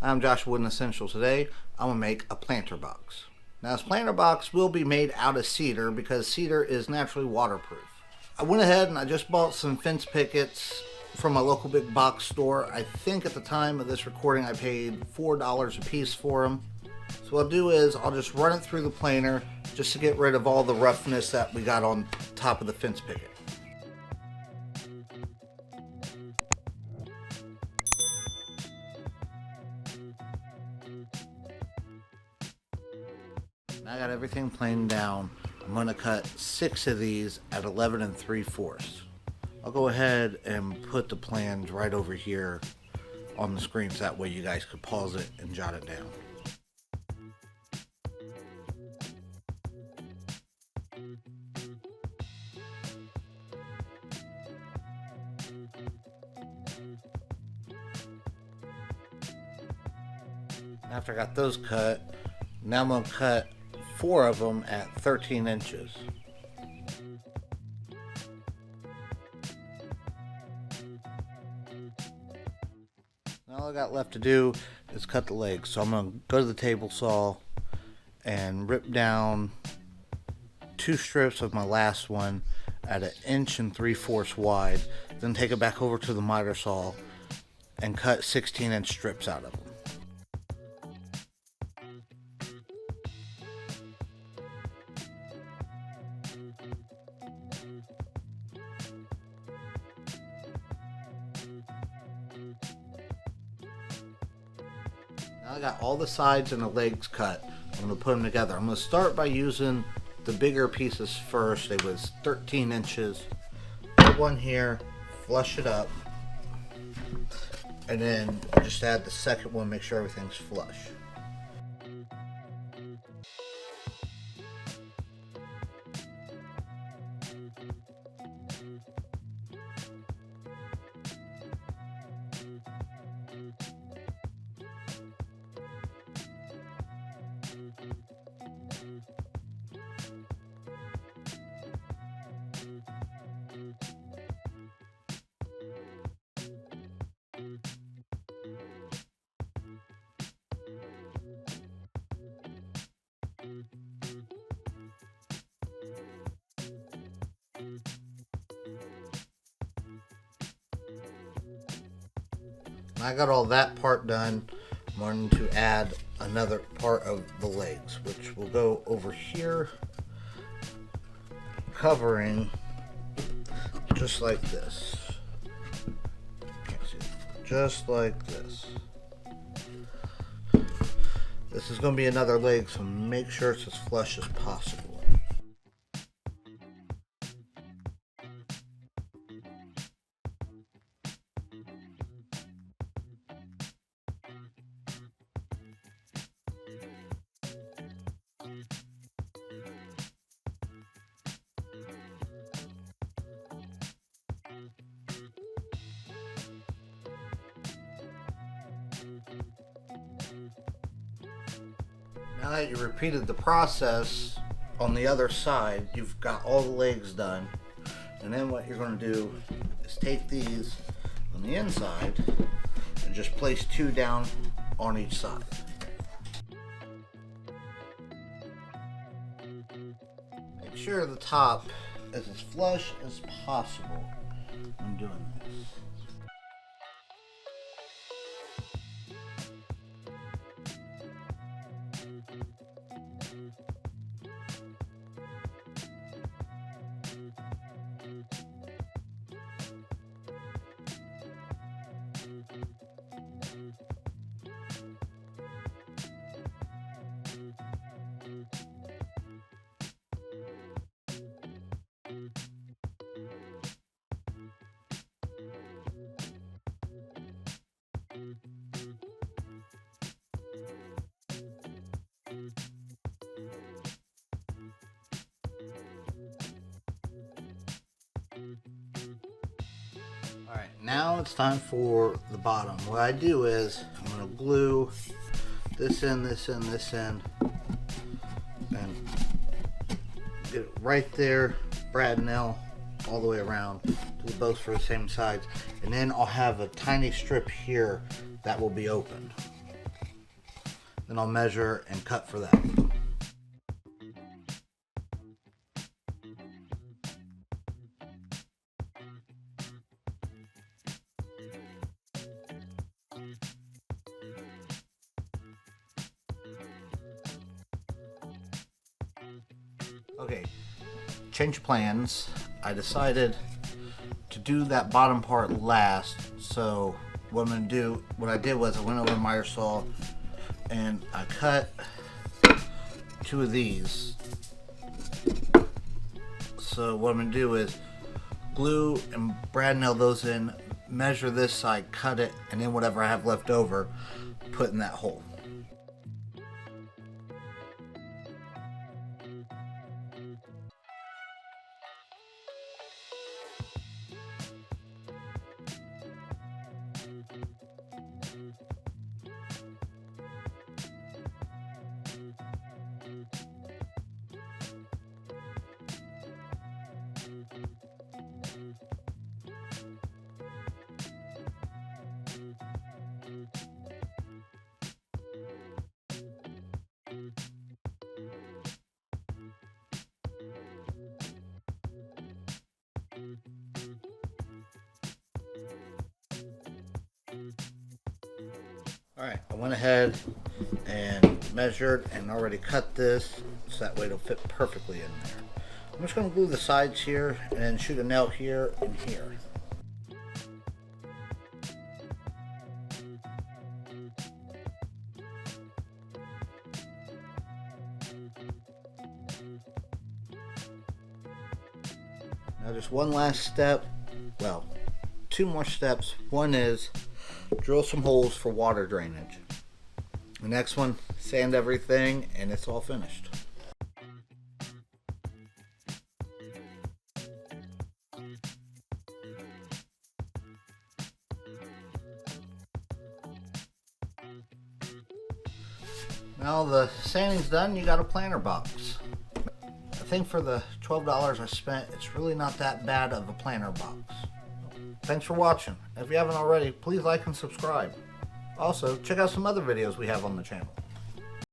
I'm Joshua with Essential. Today I'm going to make a planter box. Now this planter box will be made out of cedar because cedar is naturally waterproof. I went ahead and I just bought some fence pickets from a local big box store. I think at the time of this recording I paid $4 a piece for them. So what I'll do is I'll just run it through the planer just to get rid of all the roughness that we got on top of the fence picket. Now I got everything planed down. I'm going to cut 6 of these at 11 3/4. I'll go ahead and put the plans right over here on the screen so that way you guys could pause it and jot it down. After I got those cut, now I'm going to cut 4 of them at 13 inches. Now all I got left to do is cut the legs. So I'm going to go to the table saw and rip down 2 strips of my last one at 1 3/4 wide. Then take it back over to the miter saw and cut 16-inch strips out of them. Now I got all the sides and the legs cut. I'm going to put them together. I'm going to start by using the bigger pieces first. It was 13 inches. Put one here, flush it up, and then just add the second one, make sure everything's flush. When I got all that part done, I'm going to add another part of the legs, which will go over here, covering just like this. Can't see it. Just like this. This is going to be another leg, so make sure it's as flush as possible. Now that you repeated the process on the other side, you've got all the legs done. And then what you're going to do is take these on the inside and just place 2 down on each side. Make sure the top is as flush as possible when doing this. Alright, now it's time for the bottom. What I do is I'm going to glue this in, this in, this in, and get it right there, brad nail all the way around, do both for the same sides, and then I'll have a tiny strip here that will be open. Then I'll measure and cut for that. Okay, change plans. I decided to do that bottom part last, so what I did was I went over to miter saw and I cut 2 of these. So what I'm gonna do is glue and brad nail those in, measure this side, cut it, and then whatever I have left over, put in that hole. Alright, I went ahead and measured and already cut this so that way it'll fit perfectly in there. I'm just going to glue the sides here and then shoot a nail here and here. Now just one last step, well, 2 more steps. One is drill some holes for water drainage. The next one, sand everything, and it's all finished. Now the sanding's done, you got a planter box. I think for the $12 I spent, it's really not that bad of a planter box. Thanks for watching. If you haven't already, please like and subscribe. Also, check out some other videos we have on the channel.